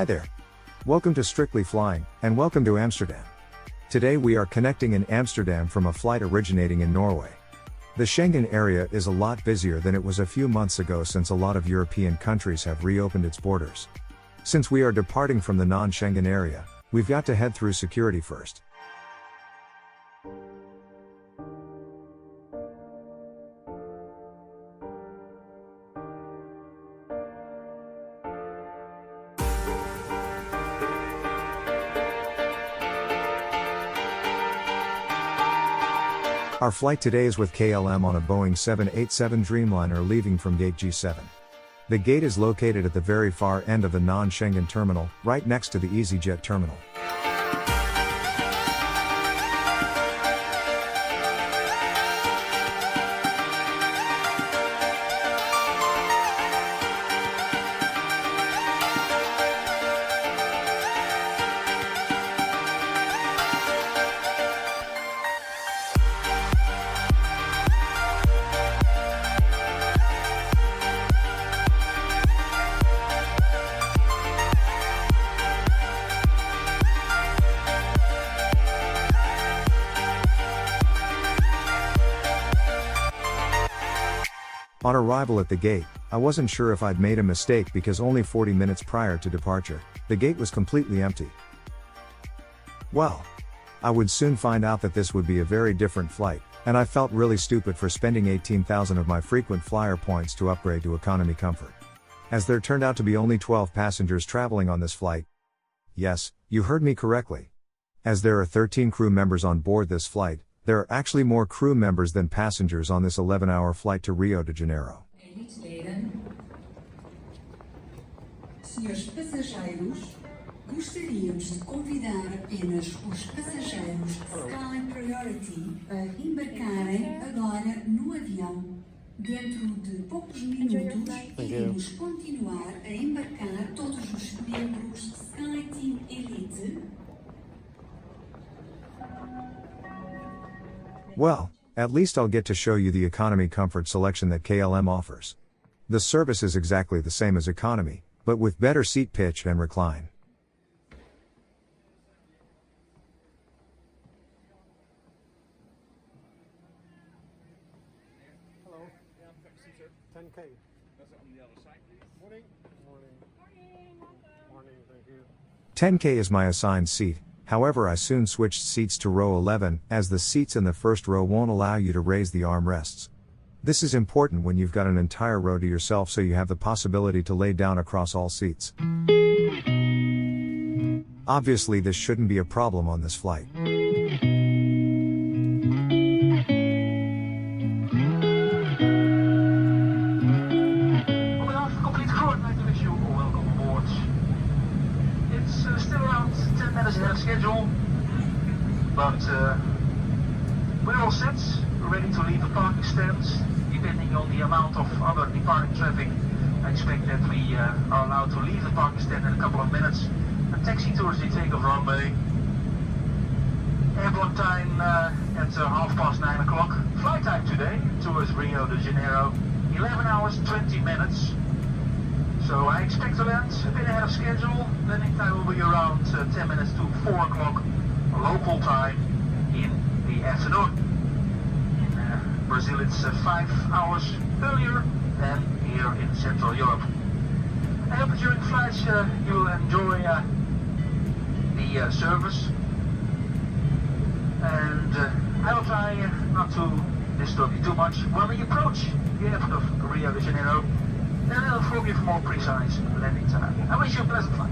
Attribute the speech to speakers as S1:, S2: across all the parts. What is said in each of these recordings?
S1: Hi there. Welcome to Strictly Flying, and welcome to Amsterdam. Today we are connecting in Amsterdam from a flight originating in Norway. The Schengen area is a lot busier than it was a few months ago since a lot of European countries have reopened its borders. Since we are departing from the non-Schengen area, we've got to head through security first. Our flight today is with KLM on a Boeing 787 Dreamliner leaving from gate G7. The gate is located at the very far end of the non-Schengen terminal, right next to the EasyJet terminal. On arrival at the gate, I wasn't sure if I'd made a mistake because only 40 minutes prior to departure, the gate was completely empty. Well, I would soon find out that this would be a very different flight, and I felt really stupid for spending 18,000 of my frequent flyer points to upgrade to economy comfort. As there turned out to be only 12 passengers traveling on this flight. Yes, you heard me correctly. As there are 13 crew members on board this flight, there are actually more crew members than passengers on this 11-hour flight to Rio de Janeiro.
S2: Senhores passageiros, gostaríamos de convidar apenas os passageiros Sky Priority a embarcarem agora no avião. Dentro de poucos minutos, iremos continuar a embarcar todos os membros Sky Team Elite.
S1: Well, at least I'll get to show you the economy comfort selection that KLM offers. The service is exactly the same as economy, but with better seat pitch and recline.
S3: Hello. Yeah, taxi, sir. 10K. That's on the other side, please. Morning. Morning, thank you.
S1: 10K is my assigned seat. However, I soon switched seats to row 11, as the seats in the first row won't allow you to raise the armrests. This is important when you've got an entire row to yourself, so you have the possibility to lay down across all seats. Obviously, this shouldn't be a problem on this flight.
S4: Ahead of schedule, but we're all set, ready to leave the parking stands. Depending on the amount of other departing traffic, I expect that we are allowed to leave the parking stand in a couple of minutes and taxi towards the takeoff runway. Airport time at 9:30 o'clock. Flight time today towards Rio de Janeiro, 11 hours 20 minutes. So I expect to land a bit ahead of schedule. Landing time will be around 10 minutes to 4 o'clock local time in the afternoon. In Brazil it's 5 hours earlier than here in Central Europe. I hope during flights you will enjoy the service. And I will try not to disturb you too much when we approach the airport of Rio de Janeiro. Then I'll inform you for more precise landing time. I wish you a pleasant flight.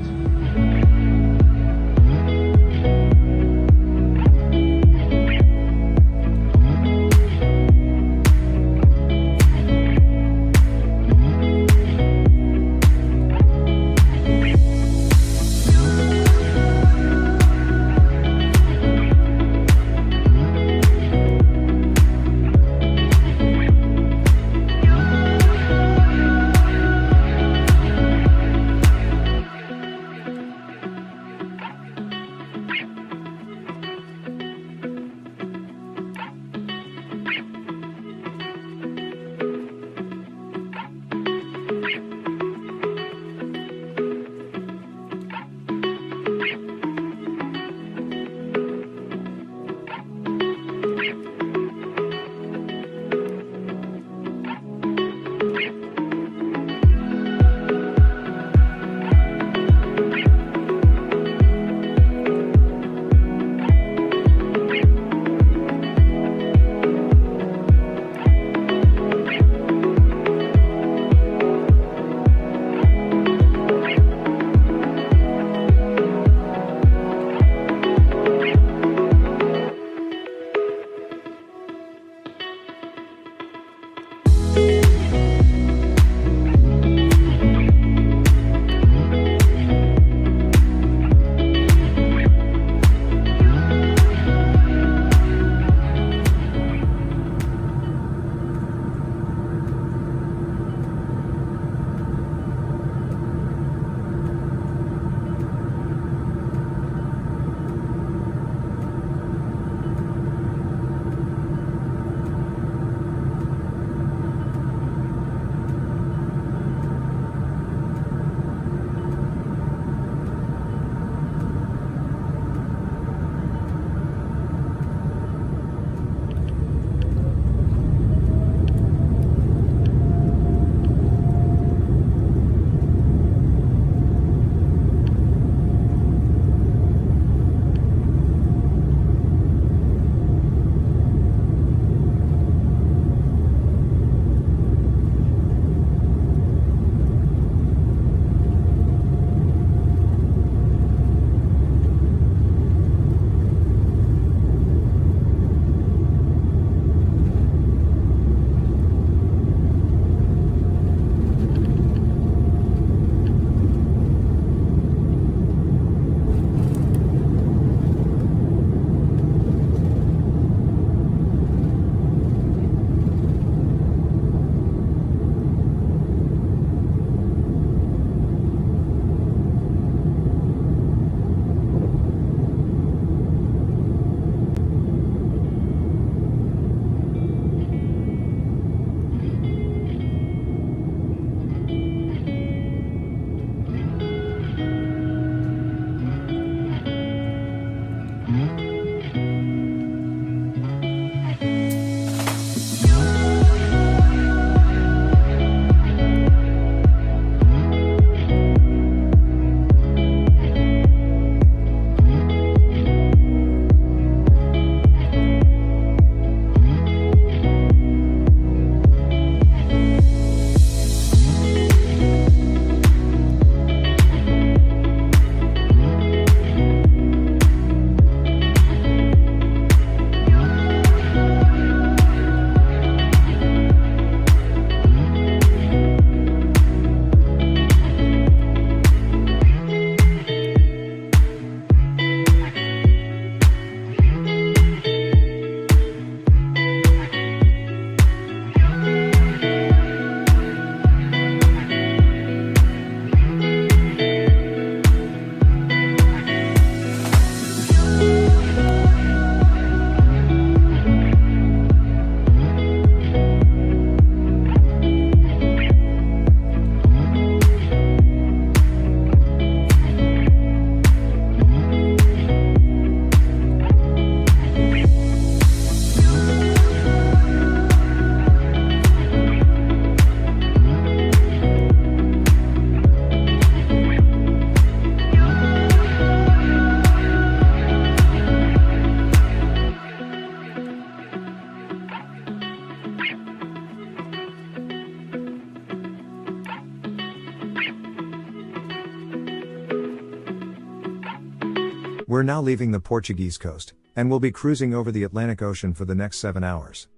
S1: We're now leaving the Portuguese coast, and we'll be cruising over the Atlantic Ocean for the next 7 hours.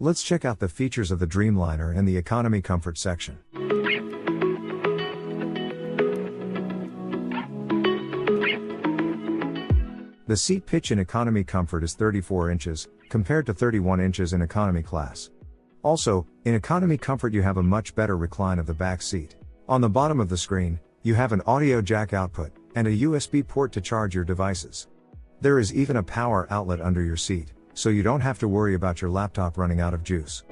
S1: Let's check out the features of the Dreamliner and the economy comfort section. The seat pitch in economy comfort is 34 inches, compared to 31 inches in economy class. Also, in economy comfort you have a much better recline of the back seat. On the bottom of the screen, you have an audio jack output, and a USB port to charge your devices. There is even a power outlet under your seat, so you don't have to worry about your laptop running out of juice.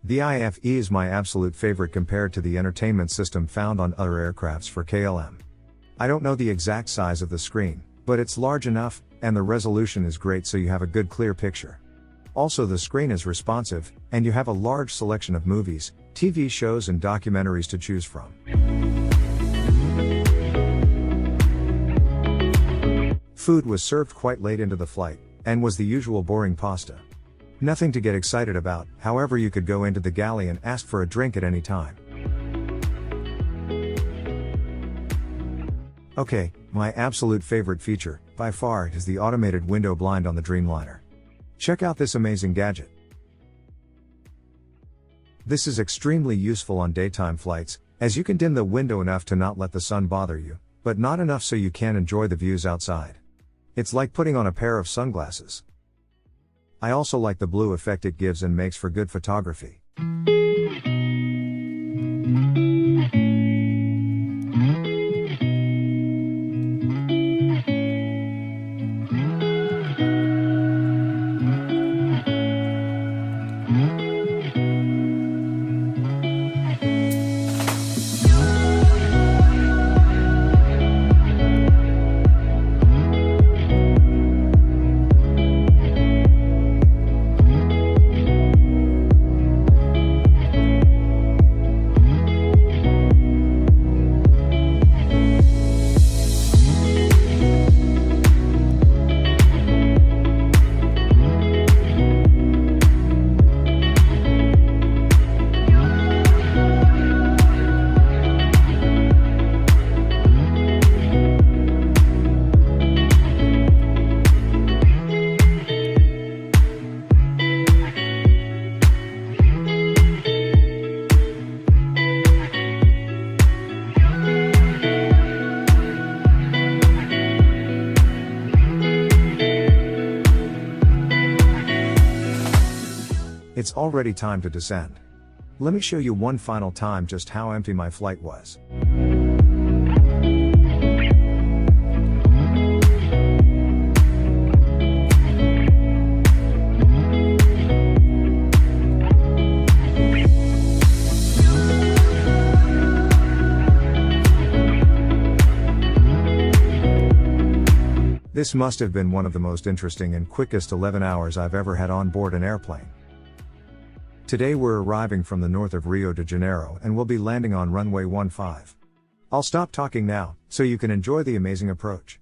S1: The IFE is my absolute favorite compared to the entertainment system found on other aircrafts for KLM. I don't know the exact size of the screen, but it's large enough, and the resolution is great so you have a good clear picture. Also the screen is responsive, and you have a large selection of movies, TV shows and documentaries to choose from. Food was served quite late into the flight, and was the usual boring pasta. Nothing to get excited about, however you could go into the galley and ask for a drink at any time. Okay, my absolute favorite feature, by far, is the automated window blind on the Dreamliner. Check out this amazing gadget. This is extremely useful on daytime flights, as you can dim the window enough to not let the sun bother you, but not enough so you can't enjoy the views outside. It's like putting on a pair of sunglasses. I also like the blue effect it gives and makes for good photography. It's already time to descend. Let me show you one final time just how empty my flight was. This must have been one of the most interesting and quickest 11 hours I've ever had on board an airplane. Today we're arriving from the north of Rio de Janeiro and we'll be landing on runway 15. I'll stop talking now, so you can enjoy the amazing approach.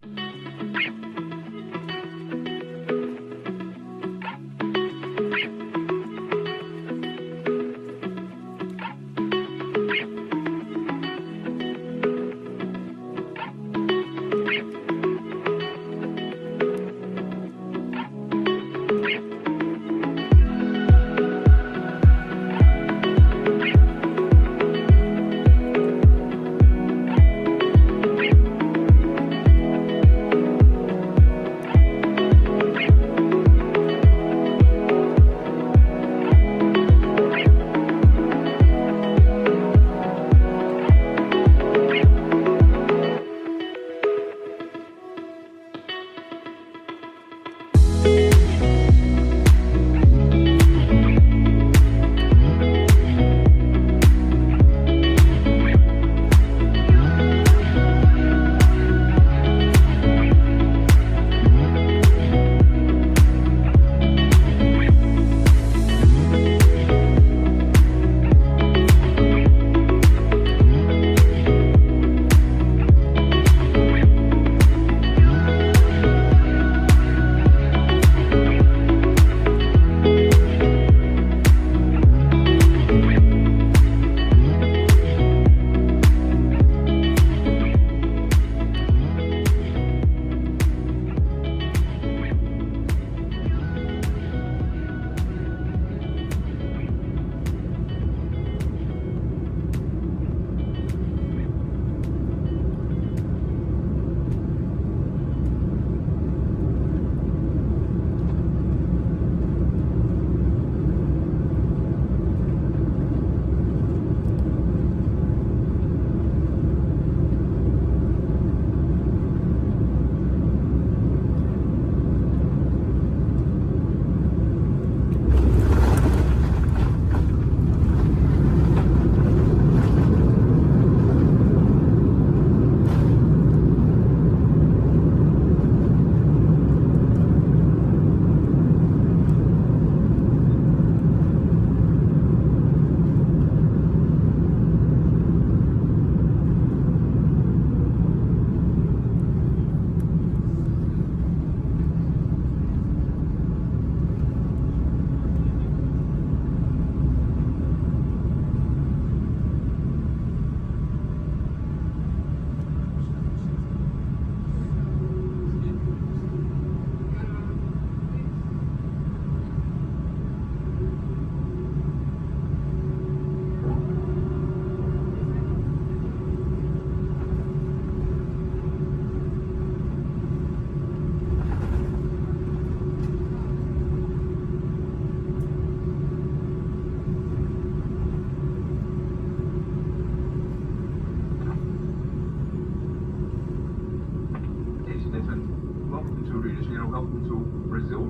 S5: welcome to Brazil.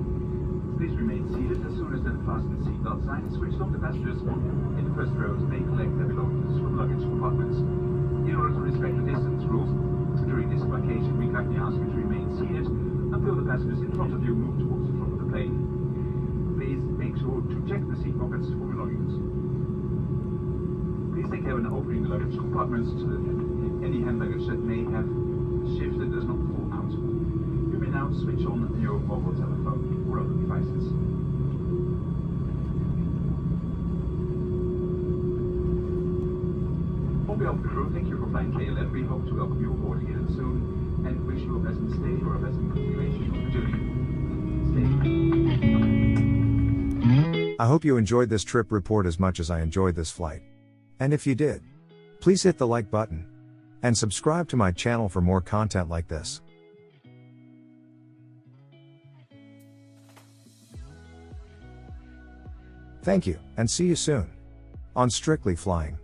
S5: Please remain seated as soon as the fasten seatbelt sign is switched on. The passengers in the first rows may collect their belongings from luggage compartments. In order to respect the distance rules, during this embarkation we kindly ask you to remain seated until the passengers in front of you move towards the front of the plane. Please make sure to check the seat pockets for belongings. Please take care when opening the luggage compartments so that any hand luggage that may have shifted does not fall out. You may now switch on your mobile telephone or other devices. On behalf of the crew, thank you for flying KLM. We hope to welcome you aboard again soon and wish you a pleasant stay or a pleasant continuation of the journey. Stay.
S1: I hope you enjoyed this trip report as much as I enjoyed this flight. And if you did, please hit the like button and subscribe to my channel for more content like this. Thank you, and see you soon on Strictly Flying.